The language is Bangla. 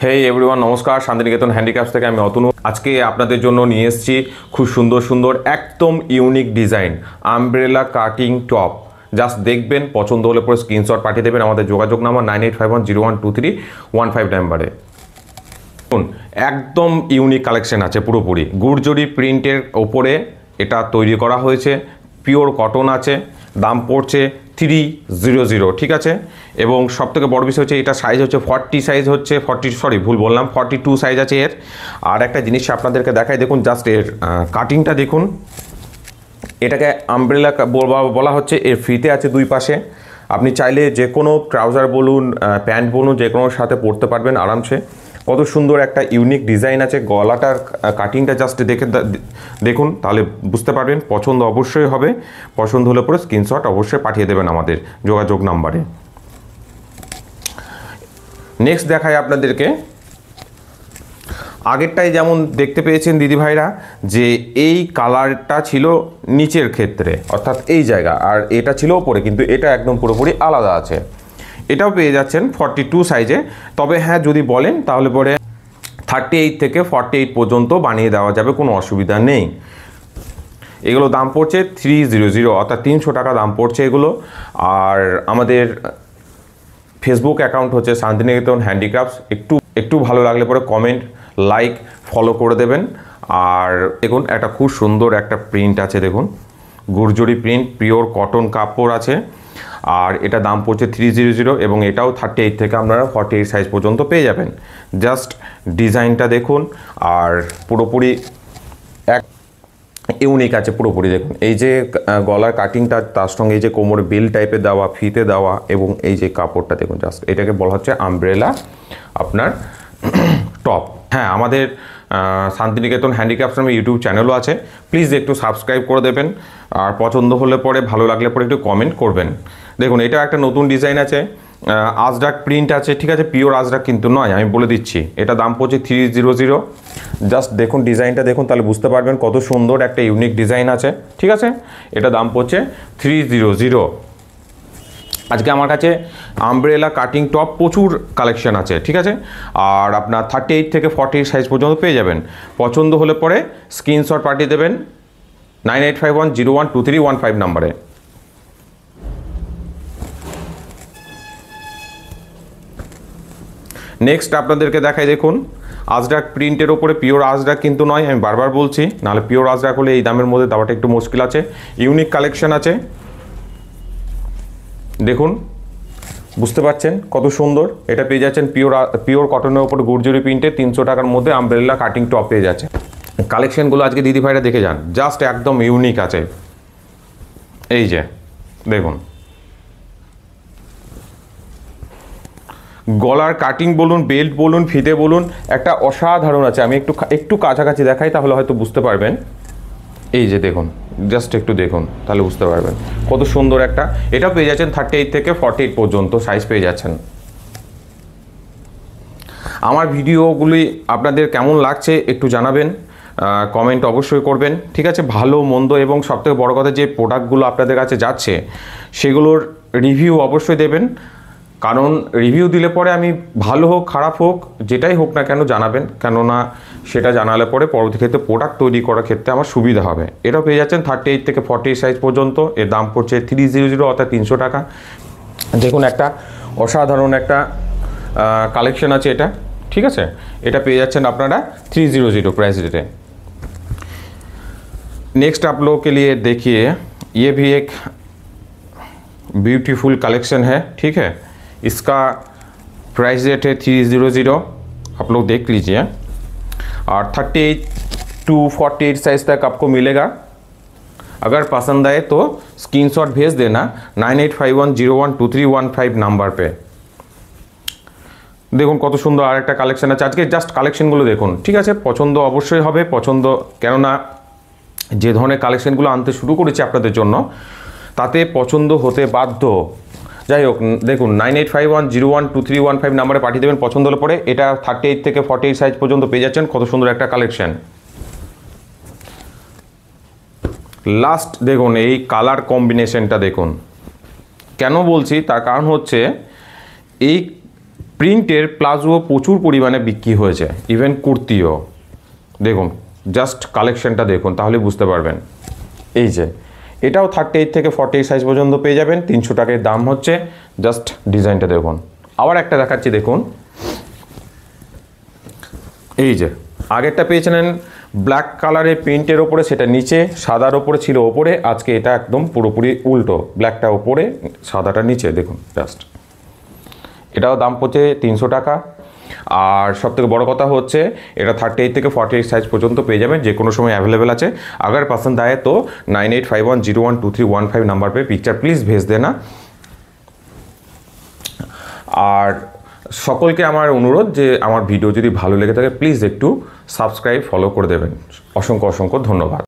হেই এভরিওয়ান, নমস্কার। শান্তিনিকেতন হ্যান্ডিক্রাফটস থেকে আমি অতনু। আজকে আপনাদের জন্য নিয়ে এসেছি খুব সুন্দর সুন্দর একদম unique design umbrella cutting top. Just দেখবেন, পছন্দ হলে পরে স্ক্রিনশট পাঠিয়ে দেবেন আমাদের যোগাযোগ নাম্বার 9851012315 নাম্বারে। একদম ইউনিক কালেকশন আছে, পুরোপুরি গুর্জরি প্রিন্টের ওপরে এটা তৈরি করা হয়েছে। পিওর কটন আছে, দাম পড়ছে 300, ঠিক আছে। এবং সবথেকে বড় বিষয় হচ্ছে এটা সাইজ হচ্ছে 40 সাইজ হচ্ছে 42 সাইজ আছে এর। আর একটা জিনিস আপনাদেরকে দেখাই, দেখুন জাস্ট এর কাটিংটা দেখুন। এটাকে আমব্রেলা বলা হচ্ছে। এর ফিতে আছে দুই পাশে, আপনি চাইলে যে কোনো ট্রাউজার বলুন, প্যান্ট বলুন, যে কোনোর সাথে পরতে পারবেন আরামসে। কত সুন্দর একটা ইউনিক ডিজাইন আছে। গলাটার কাটিংটা জাস্ট দেখুন, তাহলে বুঝতে পারবেন। পছন্দ অবশ্যই হবে। পছন্দ হলে পরে স্ক্রিনশট অবশ্যই পাঠিয়ে দেবেন আমাদের যোগাযোগ নাম্বারে। নেক্সট দেখাই আপনাদেরকে। আগেরটাই যেমন দেখতে পেয়েছেন দিদিভাইরা, যে এই কালারটা ছিল নিচের ক্ষেত্রে, অর্থাৎ এই জায়গা, আর এটা ছিল ওপরে, কিন্তু এটা একদম পুরোপুরি আলাদা আছে। এটাও পেয়ে যাচ্ছেন 42 সাইজে। তবে হ্যাঁ, যদি বলেন তাহলে পরে 38 থেকে 48 পর্যন্ত বানিয়ে দেওয়া যাবে, কোনো অসুবিধা নেই। এগুলো দাম পড়ছে 300, অর্থাৎ 300 টাকা দাম পড়ছে এগুলো। আর আমাদের ফেসবুক অ্যাকাউন্ট হচ্ছে শান্তিনিকেতন হ্যান্ডিক্রাফটস। একটু ভালো লাগলে পরে কমেন্ট, লাইক, ফলো করে দেবেন। আর দেখুন, একটা খুব সুন্দর একটা প্রিন্ট আছে, দেখুন গুর্জরি প্রিন্ট, পিওর কটন কাপড় আছে। আর এটা দাম পড়ছে 300, এবং এটাও 38 থেকে আপনারা 48 সাইজ পর্যন্ত পেয়ে যাবেন। জাস্ট ডিজাইনটা দেখুন, আর পুরোপুরি এক ইউনিক আছে পুরোপুরি। দেখুন এই যে গলার কাটিংটা, তার সঙ্গে এই যে কোমরে বেল টাইপের দেওয়া, ফিতে দেওয়া, এবং এই যে কাপড়টা দেখুন। জাস্ট এটাকে বলা হচ্ছে আমব্রেলা আপনার টপ। হ্যাঁ, আমাদের শান্তিনিকেতন হ্যান্ডিক্রাফটস নামে ইউটিউব চ্যানেলও আছে, প্লিজ একটু সাবস্ক্রাইব করে দেবেন। আর পছন্দ হলে পরে, ভালো লাগলে পরে একটু কমেন্ট করবেন। দেখুন এটা একটা নতুন ডিজাইন আছে, আজরাক প্রিন্ট আছে, ঠিক আছে। পিওর আজরাক কিন্তু নয়, আমি বলে দিচ্ছি। এটা দাম পড়ছে 300। জাস্ট দেখুন ডিজাইনটা দেখুন, তাহলে বুঝতে পারবেন কত সুন্দর একটা ইউনিক ডিজাইন আছে, ঠিক আছে। এটা দাম পড়ছে 300। আজকে আমার কাছে আমব্রেলা কাটিং টপ প্রচুর কালেকশন আছে, ঠিক আছে। আর আপনার 38 থেকে 48 সাইজ পর্যন্ত পেয়ে যাবেন। পছন্দ হলে পরে স্ক্রিনশট পাঠিয়ে দেবেন 9851012315 নাম্বারে। নেক্সট আপনাদেরকে দেখাই, দেখুন আজরাক প্রিন্টের ওপরে, পিওর আজরাক কিন্তু নয়, আমি বারবার বলছি, নাহলে পিওর আজরাক হলে এই দামের মধ্যে দেওয়াটা একটু মুশকিল আছে। ইউনিক কালেকশন আছে, দেখুন বুঝতে পারছেন কত সুন্দর। এটা পেয়ে যাচ্ছেন পিওর কটনের ওপর গুর্জরি প্রিন্টে 300 টাকার মধ্যে আমব্রেলা কাটিং টপ পেয়ে যাচ্ছে। কালেকশনগুলো আজকে দিদিভাইরা দেখে যান, জাস্ট একদম ইউনিক আছে। এই যে দেখুন, গলার কাটিং বলুন, বেল্ট বলুন, ফিতে বলুন, একটা অসাধারণ আছে। আমি একটু কাছাকাছি দেখাই, তাহলে হয়তো বুঝতে পারবেন। এই যে দেখুন, জাস্ট একটু দেখুন, তাহলে বুঝতে পারবেন কত সুন্দর একটা। এটা পেয়ে যাচ্ছেন 38 থেকে 48 পর্যন্ত সাইজ পেয়ে যাচ্ছেন। আমার ভিডিওগুলি আপনাদের কেমন লাগছে একটু জানাবেন, কমেন্ট অবশ্যই করবেন, ঠিক আছে। ভালো মন্দ এবং সবথেকে বড় কথা, যে প্রোডাক্টগুলো আপনাদের কাছে যাচ্ছে সেগুলোর রিভিউ অবশ্যই দেবেন। কারণ রিভিউ দিলে পরে আমি ভালো হোক খারাপ হোক যেটাই হোক না কেন জানাবেন, কেননা সেটা জানালে পরে পরবর্তী ক্ষেত্রে প্রোডাক্ট তৈরি করার ক্ষেত্রে আমার সুবিধা হবে। এটাও পেয়ে যাচ্ছেন 38 থেকে 40 সাইজ পর্যন্ত। এর দাম পড়ছে 300, অর্থাৎ 300 টাকা। দেখুন একটা অসাধারণ একটা কালেকশন আছে এটা, ঠিক আছে। এটা পেয়ে যাচ্ছেন আপনারা 300 प्राइस रेटे। नेक्स्ट आप लोगों के लिए देखिए, ये भी एक ब्यूटीफुल कलेक्शन है, ठीक है। इसका प्राइस रेट है 300, आप लोग देख लीजिए। और 38 to 48 साइज तक आपको मिलेगा। अगर पसंद आए तो स्क्रीनशॉट भेज देना 9851012315 नंबर पे। দেখুন কত সুন্দর আর একটা কালেকশন আছে। আজকে জাস্ট কালেকশনগুলো দেখুন, ঠিক আছে। পছন্দ অবশ্যই হবে, পছন্দ, কেননা যে ধরনের কালেকশনগুলো আনতে শুরু করেছি আপনাদের জন্য, তাতে পছন্দ হতে বাধ্য। যাই হোক, দেখুন 9851012315 নাম্বারে পাঠিয়ে দেবেন পছন্দ হলে পরে। এটা 38 থেকে 48 সাইজ পর্যন্ত পেয়ে যাচ্ছেন। কত সুন্দর একটা কালেকশন। লাস্ট দেখুন এই কালার কম্বিনেশনটা দেখুন। কেন বলছি তার কারণ হচ্ছে, এই প্রিন্টের প্লাজো প্রচুর পরিমাণে বিক্রি হয়েছে, ইভেন কুর্তিও। দেখুন জাস্ট কালেকশনটা দেখুন, তাহলে বুঝতে পারবেন। এই যে এটাও 38 থেকে 48 সাইজ পর্যন্ত পেয়ে যাবেন, 300 টাকার দাম হচ্ছে। জাস্ট ডিজাইনটা দেখুন। আবার একটা দেখাচ্ছি দেখুন, এই যে আগেরটা পেয়েছিলেন ব্ল্যাক কালারের প্রিন্টের ওপরে, সেটা নিচে, সাদার ওপরে ছিল ওপরে। আজকে এটা একদম পুরোপুরি উল্টো, ব্ল্যাকটা ওপরে সাদাটা নিচে। দেখুন জাস্ট, এটাও দাম পড়ছে 300 টাকা। আর সবথেকে বড় কথা হচ্ছে এটা 38 থেকে 48 সাইজ পর্যন্ত পেয়ে যাবেন, যে কোনো সময় অ্যাভেলেবেল আছে। अगर पसंद आए तो 9851012315 नंबर पे पिक्चर प्लिज भेज देना। আর সকলকে আমার অনুরোধ যে আমার ভিডিও যদি ভালো লেগে থাকে প্লিজ একটু সাবস্ক্রাইব, ফলো করে দেবেন। অসংখ্য অসংখ্য ধন্যবাদ।